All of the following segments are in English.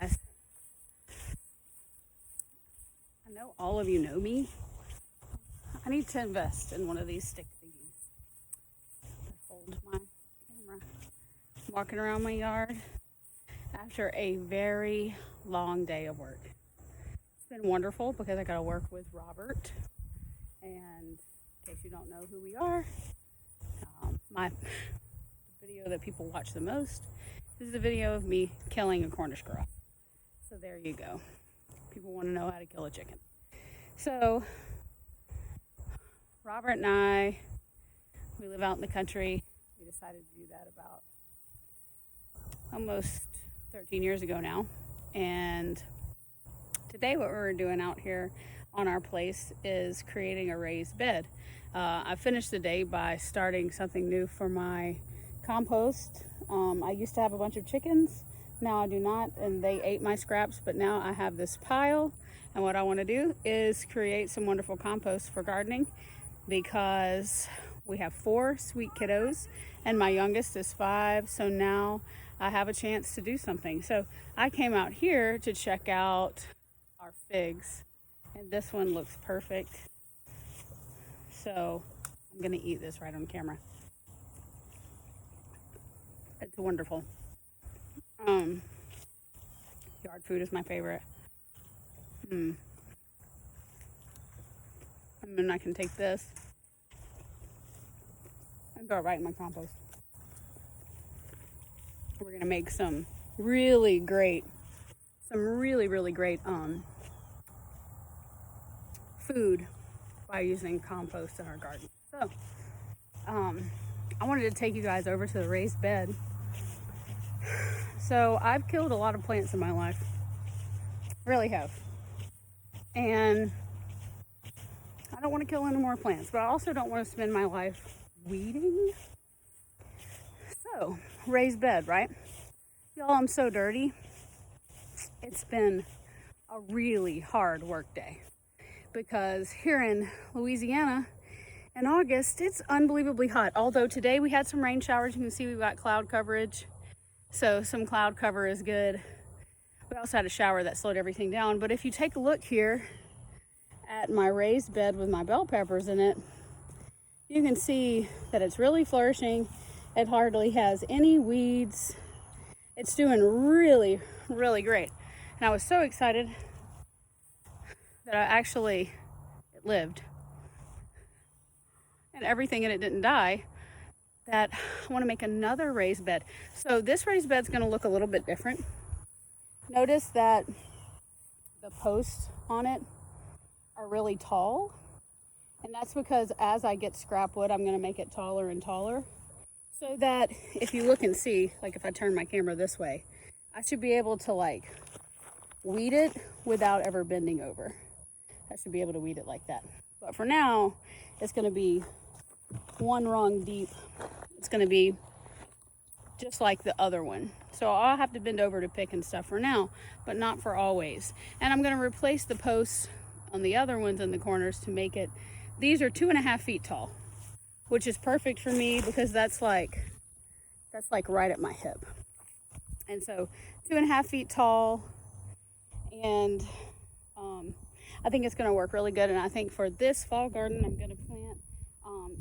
Guys, I know all of you know me. I need to invest in one of these stick thingies to hold my camera. I'm walking around my yard after a very long day of work. It's been wonderful because I got to work with Robert. And in case you don't know who we are, the video that people watch the most is the video of me killing a Cornish squirrel. So there you go. People want to know how to kill a chicken. So Robert and we live out in the country. We decided to do that about almost 13 years ago now. And today what we're doing out here on our place is creating a raised bed. I finished the day by starting something new for my compost. I used to have a bunch of chickens. Now I do not, and they ate my scraps, but now I have this pile, and what I want to do is create some wonderful compost for gardening because we have 4 sweet kiddos and my youngest is 5, so now I have a chance to do something. So I came out here to check out our figs, and this one looks perfect. So I'm going to eat this right on camera. It's wonderful. Yard food is my favorite. And then I can take this and throw it right in my compost. We're gonna make some really great food by using compost in our garden. So I wanted to take you guys over to the raised bed. So I've killed a lot of plants in my life, really have, and I don't want to kill any more plants, but I also don't want to spend my life weeding. So raised bed, right? Y'all, I'm so dirty. It's been a really hard work day because here in Louisiana in August it's unbelievably hot, although today we had some rain showers. You can see we've got cloud coverage. So some cloud cover is good. We also had a shower that slowed everything down. But if you take a look here at my raised bed with my bell peppers in it, you can see that it's really flourishing. It hardly has any weeds. It's doing really, really great. And I was so excited that it lived. And everything in it didn't die. That I want to make another raised bed. So this raised bed's going to look a little bit different. Notice that the posts on it are really tall, and that's because as I get scrap wood, I'm going to make it taller and taller, so that if you look and see, like if I turn my camera this way, I should be able to like weed it without ever bending over. I should be able to weed it like that. But for now, it's going to be 1 rung deep. It's going to be just like the other one. So I'll have to bend over to pick and stuff for now, but not for always. And I'm going to replace the posts on the other ones in the corners to make it, these are 2.5 feet tall, which is perfect for me because that's like right at my hip. And so 2.5 feet tall, and I think it's going to work really good. And I think for this fall garden, I'm going to plant.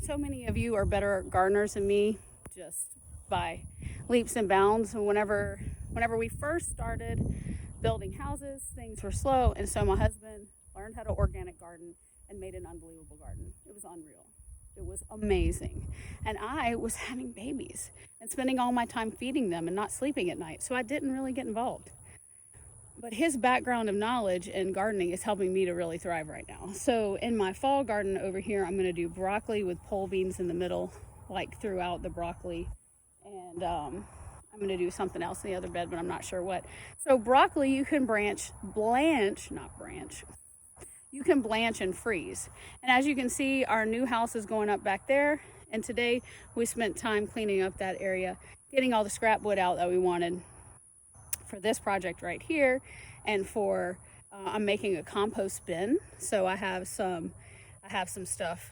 So many of you are better gardeners than me, just by leaps and bounds. And whenever we first started building houses, things were slow, and so my husband learned how to organic garden and made an unbelievable garden. It was unreal. It was amazing. And I was having babies and spending all my time feeding them and not sleeping at night, so I didn't really get involved. But his background of knowledge in gardening is helping me to really thrive right now. So in my fall garden over here, I'm going to do broccoli with pole beans in the middle, like throughout the broccoli. And I'm going to do something else in the other bed, but I'm not sure what. So broccoli, you can you can blanch and freeze. And as you can see, our new house is going up back there. And today we spent time cleaning up that area, getting all the scrap wood out that we wanted for this project right here. And for I'm making a compost bin, so I have some stuff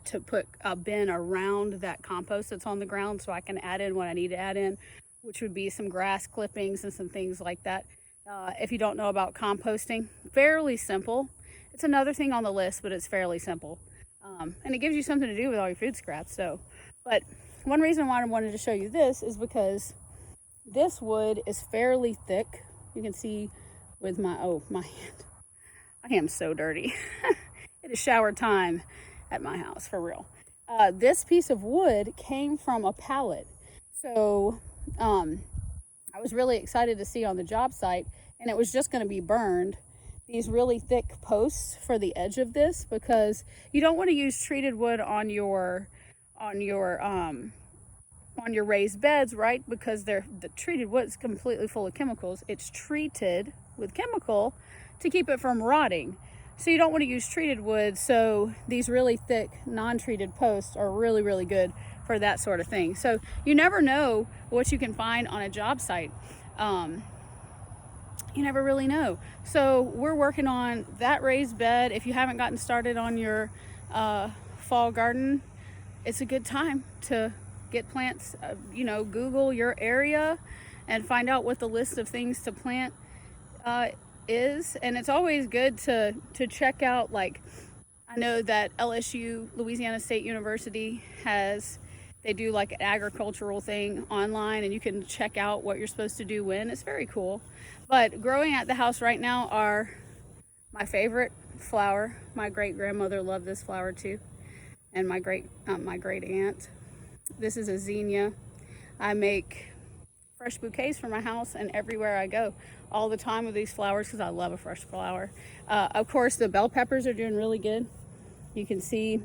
to put a bin around that compost that's on the ground, so I can add in what I need to add in, which would be some grass clippings and some things like that. if you don't know about composting, fairly simple. It's another thing on the list, but it's fairly simple. And it gives you something to do with all your food scraps. So, but one reason why I wanted to show you this is because this wood is fairly thick. You can see with my hand. I am so dirty. It is shower time at my house, for real. This piece of wood came from a pallet. So I was really excited to see on the job site, and it was just going to be burned, these really thick posts for the edge of this, because you don't want to use treated wood on your raised beds, right? Because the treated wood is completely full of chemicals. It's treated with chemical to keep it from rotting. So you don't want to use treated wood. So these really thick non-treated posts are really, really good for that sort of thing. So you never know what you can find on a job site. You never really know. So we're working on that raised bed. If you haven't gotten started on your fall garden, it's a good time to get plants. Google your area and find out what the list of things to plant is. And it's always good to check out, like, I know that LSU, Louisiana State University, they do like an agricultural thing online, and you can check out what you're supposed to do when. It's very cool. But growing at the house right now are my favorite flower. My great grandmother loved this flower too, and my great aunt. This is a zinnia. I make fresh bouquets for my house and everywhere I go all the time with these flowers because I love a fresh flower. Of course, the bell peppers are doing really good. You can see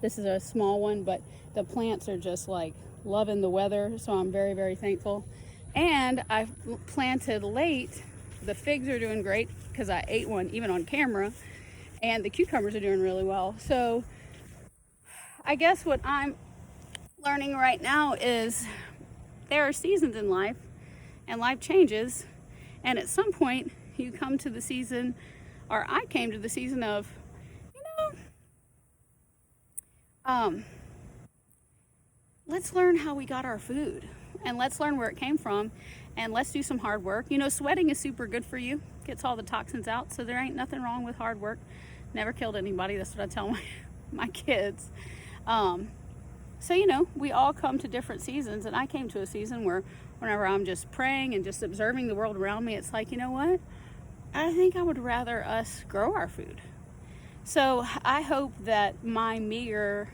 this is a small one, but the plants are just like loving the weather, so I'm very, very thankful. And I planted late. The figs are doing great because I ate one even on camera, and the cucumbers are doing really well. So I guess what I'm learning right now is there are seasons in life, and life changes, and at some point you come to the season, or I came to the season of, let's learn how we got our food, and let's learn where it came from, and let's do some hard work. Sweating is super good for you, gets all the toxins out, so there ain't nothing wrong with hard work. Never killed anybody, that's what I tell my kids. So we all come to different seasons, and I came to a season where whenever I'm just praying and just observing the world around me, it's like, you know what, I think I would rather us grow our food. So I hope that my meager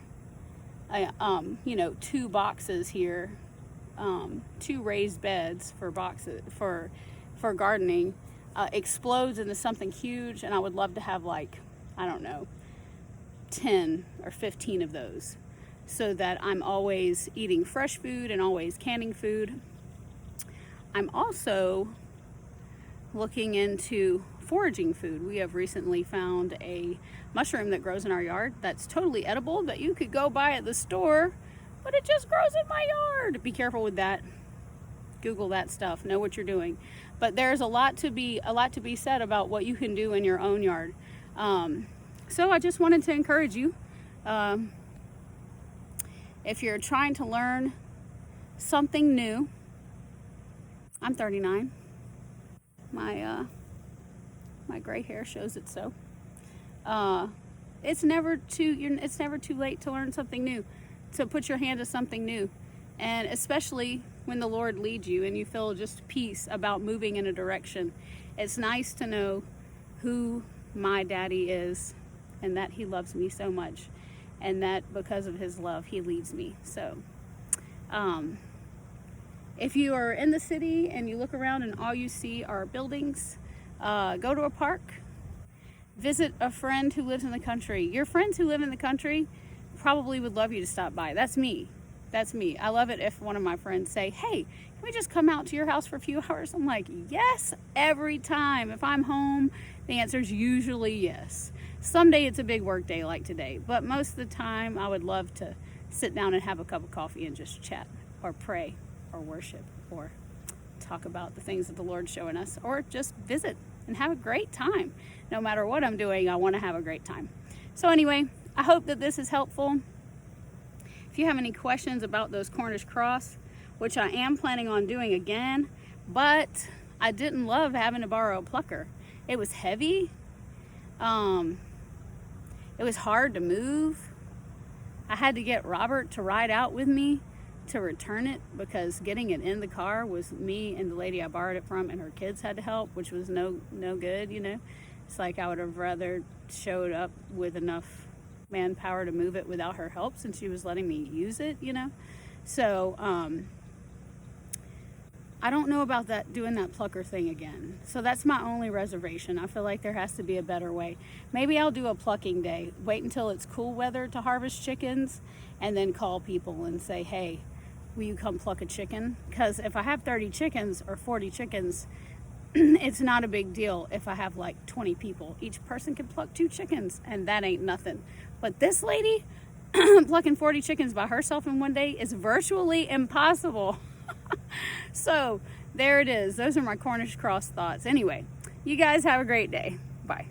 2 boxes here, 2 raised beds for boxes for gardening, explodes into something huge, and I would love to have 10 or 15 of those, so that I'm always eating fresh food and always canning food. I'm also looking into foraging food. We have recently found a mushroom that grows in our yard that's totally edible, that you could go buy at the store, but it just grows in my yard. Be careful with that. Google that stuff. Know what you're doing. But there's a lot to be said about what you can do in your own yard. So I just wanted to encourage you. If you're trying to learn something new, I'm 39. My gray hair shows it so. It's never too late to learn something new, to put your hand to something new, and especially when the Lord leads you and you feel just peace about moving in a direction. It's nice to know who my daddy is, and that he loves me so much, and that because of his love he leads me. So if you are in the city and you look around and all you see are buildings, go to a park, visit a friend who lives in the country. Your friends who live in the country probably would love you to stop by. That's me. I love it if one of my friends say, hey, can we just come out to your house for a few hours? I'm like, yes, every time. If I'm home, the answer is usually yes. Someday it's a big work day like today, but most of the time I would love to sit down and have a cup of coffee and just chat or pray or worship or talk about the things that the Lord's showing us, or just visit and have a great time. No matter what I'm doing, I want to have a great time. So anyway, I hope that this is helpful. If you have any questions about those Cornish cross, which I am planning on doing again, but I didn't love having to borrow a plucker. It was heavy. It was hard to move. I had to get Robert to ride out with me to return it, because getting it in the car was me and the lady I borrowed it from, and her kids had to help, which was no good, you know. It's like I would have rather showed up with enough manpower to move it without her help, since she was letting me use it, you know. So I don't know about that, doing that plucker thing again. So that's my only reservation. I feel like there has to be a better way. Maybe I'll do a plucking day. Wait until it's cool weather to harvest chickens, and then call people and say, hey, will you come pluck a chicken? Because if I have 30 chickens or 40 chickens, it's not a big deal if I have like 20 people. Each person can pluck 2 chickens, and that ain't nothing. But this lady plucking 40 chickens by herself in one day is virtually impossible. So there it is. Those are my Cornish cross thoughts. Anyway, you guys have a great day. Bye.